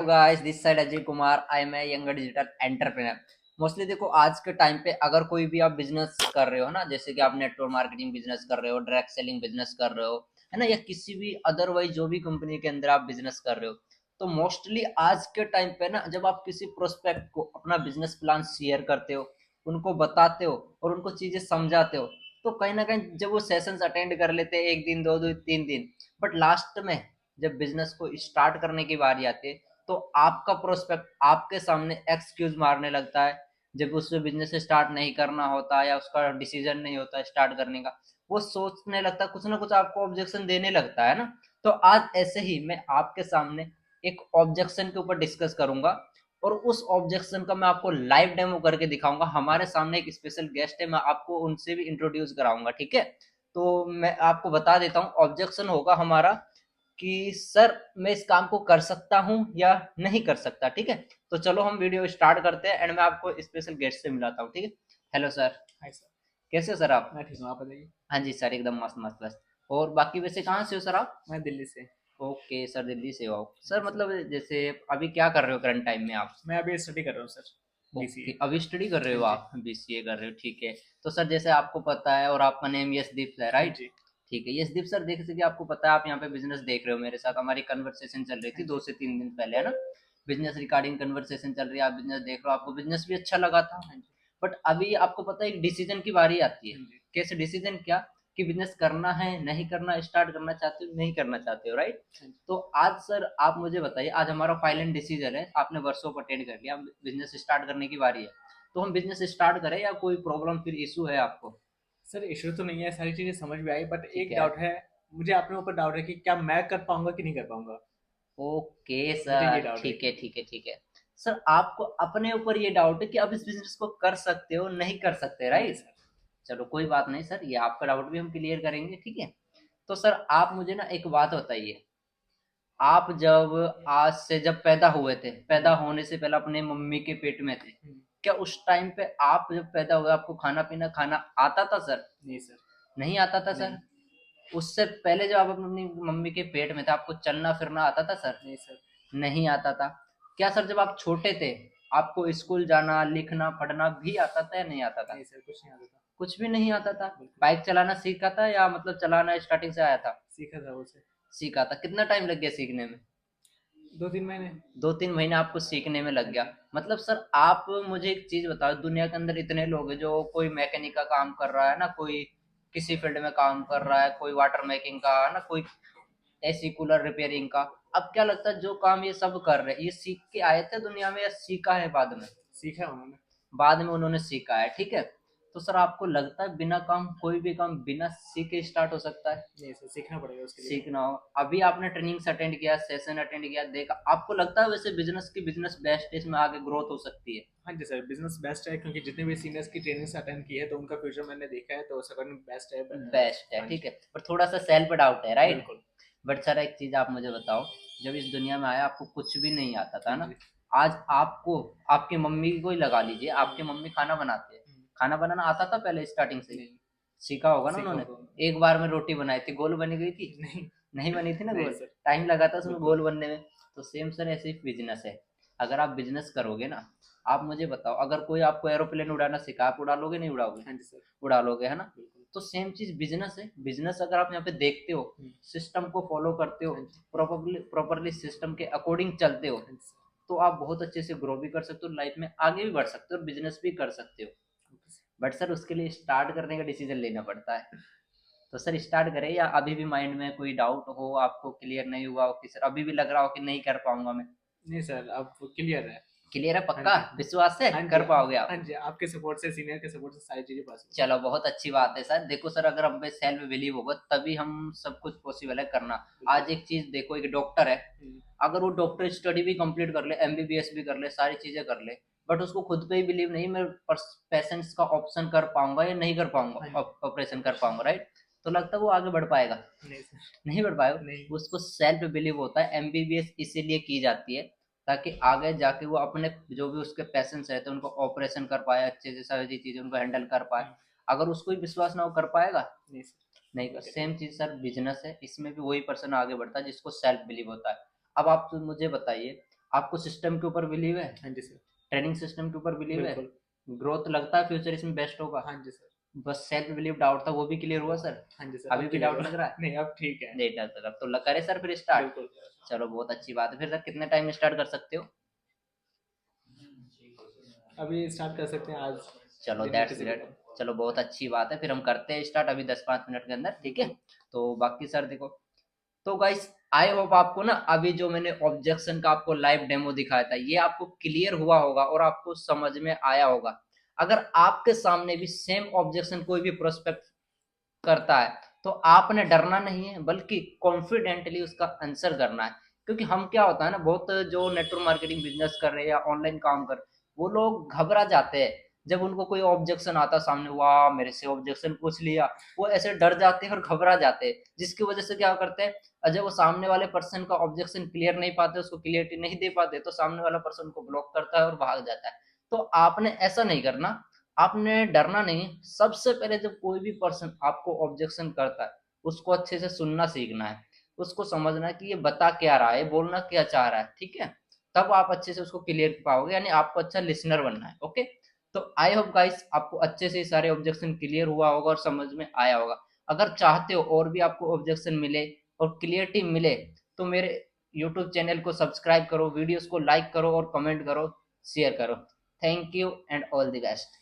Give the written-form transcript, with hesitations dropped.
Guys this side Ajay Kumar. I am a younger digital entrepreneur. Mostly देखो, आज के time पे अगर कोई भी आप बिजनेस कर रहे हो ना, जैसे कि आप नेटवर्क मार्केटिंग बिजनेस कर रहे हो, डायरेक्ट सेलिंग बिजनेस कर रहे हो, है ना, या किसी भी अदरवाइज जो भी कंपनी के अंदर आप बिजनेस कर रहे हो, तो मोस्टली आज के टाइम पे ना, जब आप किसी प्रोस्पेक्ट को अपना बिजनेस प्लान शेयर करते हो, उनको बताते हो और उनको चीजें समझाते हो, तो कहीं ना कहीं जब वो सेशंस अटेंड कर लेते हैं, एक दिन, दो दिन, 3 दिन, बट लास्ट में जब बिजनेस को स्टार्ट करने की बारी आती है, तो आपका प्रोस्पेक्ट आपके सामने एक्सक्यूज मारने लगता है। जब उससे बिजनेस स्टार्ट नहीं करना होता या उसका डिसीजन नहीं होता स्टार्ट करने का, वो सोचने लगता है, कुछ ना कुछ आपको ऑब्जेक्शन देने लगता है ना। तो आज ऐसे ही मैं आपके सामने एक ऑब्जेक्शन के ऊपर डिस्कस करूंगा, और उस ऑब्जेक्शन का मैं आपको लाइव डेमो करके दिखाऊंगा। हमारे सामने एक स्पेशल गेस्ट है, मैं आपको उनसे भी इंट्रोड्यूस कराऊंगा, ठीक है। तो मैं आपको बता देता हूँ, ऑब्जेक्शन होगा हमारा कि सर मैं इस काम को कर सकता हूँ या नहीं कर सकता, ठीक है। तो चलो हम वीडियो स्टार्ट करते हैं, एंड मैं आपको स्पेशल गेस्ट से मिलाता हूँ, ठीक है। Hello sir. Hi sir. कैसे हो सर आप? मैं ठीक हूँ, आप बताइए। हाँ जी सर, एकदम मस्त मस्त बस। और बाकी वैसे कहाँ से हो सर आप? मैं दिल्ली से। ओके सर, दिल्ली से हो आप। सर जी सर। मतलब जैसे अभी क्या कर रहे हो करंट टाइम में आप? मैं अभी स्टडी कर रहा हूँ सर। Okay, BCA. अभी स्टडी कर रहे हाँ हो जी। आप, बीसीए कर रहे हो, ठीक है। तो सर जैसे आपको पता है, और आपका नेम यशदीप है, हाँ राइट? जी। ठीक है यशदीप सर, जैसे कि आपको पता है, आप यहाँ पे बिजनेस देख रहे हो, मेरे साथ हमारी कन्वर्सेशन चल रही हाँ थी दो जी। से तीन दिन पहले, है ना। बिजनेस रिगार्डिंग कन्वर्सेशन चल रही है, आप बिजनेस देख रहे हो, आपको बिजनेस भी अच्छा लगा था। हाँ जी। बट अभी आपको पता है, एक डिसीजन की बारी आती है। हाँ जी। कैसे डिसीजन? क्या कि बिजनेस करना है, नहीं करना, स्टार्ट करना चाहते हो, नहीं करना चाहते हो, राइट? हाँ जी। तो आज सर आप मुझे बताइए, आज हमारा फाइनल डिसीजन है, आपने वर्कशॉप अटेंड कर लिया, बिजनेस स्टार्ट करने की बारी है। तो हम बिजनेस स्टार्ट करें या कोई प्रॉब्लम फिर इशू है आपको? सर इशू तो नहीं है, सारी चीज़ें समझ में आई, बट ठीक एक है। डाउट है। मुझे अपने ऊपर डाउट है कि क्या मैं कर पाऊंगा कि नहीं कर पाऊंगा। ओके मुझे ये सर, डाउट है ठीक है कि। ठीक है ठीक है। सर आपको अपने ऊपर ये डाउट है कि अब इस बिजनेस को कर सकते हो, नहीं कर सकते, हाँ जी राइट? सर। चलो कोई बात नहीं सर, ये आपका डाउट भी हम क्लियर करेंगे, ठीक है। तो सर आप मुझे ना एक बात बताइए, आप जब आज से जब पैदा हुए थे, पैदा हम्म। होने से पहले अपने मम्मी के पेट में थे, हम्म। क्या उस टाइम पे आप जब पैदा हुए आपको खाना पीना खाना आता था सर? नहीं सर। नहीं आता था नहीं। सर? उससे पहले जब आप अपनी मम्मी के पेट में थे, आपको चलना फिरना आता था सर? नहीं सर। नहीं आता था। क्या सर जब आप छोटे थे, आपको स्कूल जाना, लिखना, पढ़ना भी आता था या नहीं आता था? नहीं सर, कुछ नहीं आता था। कुछ भी नहीं आता था। बिल्कुल। बाइक चलाना सीखा था या मतलब चलाना स्टार्टिंग से आया था? सीखा था उसे। सीखा था। कितना टाइम लग गया सीखने में? 2-3 महीने। 2-3 महीने आपको सीखने में लग हाँ गया। जी। मतलब सर आप मुझे एक चीज बताओ, दुनिया के अंदर इतने लोग हैं, जो कोई मैकेनिक का काम कर रहा है ना, कोई किसी फील्ड में काम कर रहा है, कोई वाटर मेकिंग का है ना, कोई एसी कूलर रिपेयरिंग का। अब क्या लगता है, जो काम ये सब कर रहे हैं, ये सीख के आए थे दुनिया में या सीखा है बाद में? सीखा उन्होंने। बाद में उन्होंने सीखा है, ठीक है। तो सर आपको लगता है बिना काम, कोई भी काम बिना सीखे स्टार्ट हो सकता है? नहीं सर, सीखना पड़ेगा उसके लिए। सीखना हो। अभी आपने ट्रेनिंग्स अटेंड किया, सेशन अटेंड किया, देखा, आपको लगता है वैसे बिजनेस की बिजनेस बेस्ट है, इसमें आगे ग्रोथ हो सकती है? हाँ जी सर, बिजनेस बेस्ट है, क्योंकि जितने भी सीनियर्स की ट्रेनिंग्स अटेंड की है तो उनका फ्यूचर मैंने देखा है, तो सर बेस्ट है। बेस्ट है, हाँ ठीक जी। है। पर थोड़ा सा सेल्फ डाउट है, राइट? बिल्कुल। बट सर एक चीज आप मुझे बताओ, जब इस दुनिया में आया आपको कुछ भी नहीं आता था हाँ ना। जी। आज आपको, आपकी मम्मी को ही लगा लीजिए, आपकी हम्म। मम्मी खाना बनाती है। हम्म। खाना बनाना आता था पहले स्टार्टिंग से ही? नहीं। सीखा होगा ना सीखा उन्होंने। होगा उन्होंने। एक बार में रोटी बनाई थी, गोल बनी गई थी? नहीं। नहीं बनी थी ना नहीं गोल। सर। टाइम लगा था उसमें बिल्कुल। गोल बनने में। तो सेम सर ऐसे ही बिजनेस है। अगर आप बिजनेस करोगे ना, आप मुझे बताओ, अगर कोई आपको एरोप्लेन उड़ाना सिखा, आप उड़ा लोगे नहीं उड़ाओगे? हाँ जी सर। उड़ा लोगे, है ना। बिल्कुल। तो सेम चीज बिजनेस है। बिजनेस अगर आप यहाँ पे देखते हो, हम्म। सिस्टम को फॉलो करते हो, हाँ जी। प्रॉपरली प्रॉपरली सिस्टम के अकॉर्डिंग चलते हो, हाँ जी सर। तो आप बहुत अच्छे से ग्रो भी कर सकते हो, लाइफ में आगे भी बढ़ सकते हो, बिजनेस भी कर सकते हो। Okay sir. बट सर उसके लिए स्टार्ट करने का डिसीजन लेना पड़ता है। तो सर स्टार्ट करें, या अभी भी माइंड में कोई डाउट हो, आपको क्लियर नहीं हुआ हो कि सर अभी भी लग रहा हो कि नहीं कर पाऊंगा मैं? नहीं सर, अब क्लियर है। क्लियर है, हाँ पक्का जी। विश्वास से हाँ जी। कर पाओगे आप? हाँ जी, आपके सपोर्ट से, सीनियर के सपोर्ट से सारी चीजें पॉसिबल है। चलो बहुत अच्छी बात है सर। देखो सर, अगर हम पे सेल्फ बिलीव होगा तभी हम सब कुछ पॉसिबल है करना। बिल्कुल। आज एक चीज देखो, एक डॉक्टर है, हम्म। अगर वो डॉक्टर स्टडी भी कंप्लीट कर ले, एमबीबीएस भी कर ले, सारी चीजें कर ले, बट उसको खुद पे ही बिलीव नहीं, मैं पेशेंट्स का ऑप्शन कर पाऊंगा या नहीं कर हाँ पाऊंगा, जी। ऑपरेशन कर पाऊंगा, राइट? तो लगता है वो आगे बढ़ पाएगा? नहीं सर। नहीं बढ़ पाएगा। नहीं। उसको सेल्फ बिलीव होता है। एमबीबीएस इसीलिए की जाती है ताकि आगे जाके वो अपने जो भी उसके पेशेंट्स रहते हैं उनको ऑपरेशन कर पाए, अच्छे से सारी चीजें उनको हैंडल कर पाए। हम्म। अगर उसको ही विश्वास ना हो, कर पाएगा? नहीं सर। नहीं कर। नहीं करेगा। सेम चीज सर बिजनेस है, इसमें भी वही पर्सन आगे बढ़ता है जिसको सेल्फ बिलीव होता है। अब आप तो मुझे बताइए, आपको सिस्टम के ऊपर बिलीव है, हाँ जी सर। ट्रेनिंग सिस्टम के ऊपर बिलीव है, बिल्कुल। ग्रोथ लगता है फ्यूचर इसमें बेस्ट होगा। हाँ जी सर। बस सेल्फ बिलीव डाउट था वो भी क्लियर हुआ सर, हाँ जी सर, अभी अब भी क्लियर डाउट हुआ। लग रहा है? नहीं, अब ठीक है। नहीं डर अब तो करे सर फिर स्टार्ट। बिल्कुल। चलो बहुत अच्छी बात है, फिर सर कितने टाइम में स्टार्ट कर सकते हो? अभी स्टार्ट कर सकते हैं आज चलो दिन में दैट्स किसी भी ग्रेट, टाइम। चलो बहुत अच्छी बात है, फिर हम करते हैं स्टार्ट अभी 10-5 मिनट के अंदर, ठीक है। तो बाकी सर देखो, तो गाइस आई होप आपको ना अभी जो मैंने ऑब्जेक्शन का आपको लाइव डेमो दिखाया था ये आपको क्लियर हुआ होगा और आपको समझ में आया होगा। अगर आपके सामने भी सेम ऑब्जेक्शन कोई भी प्रोस्पेक्ट करता है तो आपने डरना नहीं है बल्कि कॉन्फिडेंटली उसका आंसर करना है। क्योंकि हम क्या होता है ना, बहुत जो नेटवर्क मार्केटिंग बिजनेस कर रहे हैं या ऑनलाइन काम कर, वो लोग घबरा जाते हैं जब उनको कोई ऑब्जेक्शन आता सामने, वाह मेरे से ऑब्जेक्शन पूछ लिया, वो ऐसे डर जाते हैं और घबरा जाते हैं, जिसकी वजह से क्या करते हैं, जब वो सामने वाले पर्सन का ऑब्जेक्शन क्लियर नहीं पाते, उसको क्लियरिटी नहीं दे पाते, तो सामने वाला पर्सन को ब्लॉक करता है और भाग जाता है। तो आपने ऐसा नहीं करना, आपने डरना नहीं। सबसे पहले जब कोई भी पर्सन आपको ऑब्जेक्शन करता है उसको अच्छे से सुनना सीखना है, उसको समझना है कि ये बता क्या रहा है, बोलना क्या चाह रहा है, ठीक है। तब आप अच्छे से उसको क्लियर पाओगे, यानी आपको अच्छा लिसनर बनना है, ओके। तो आई होप गाइस आपको अच्छे से सारे ऑब्जेक्शन क्लियर हुआ होगा और समझ में आया होगा। अगर चाहते हो और भी आपको ऑब्जेक्शन मिले और क्लियरिटी मिले तो मेरे यूट्यूब चैनल को सब्सक्राइब करो, वीडियोस को लाइक करो और कमेंट करो, शेयर करो। Thank you and all the best.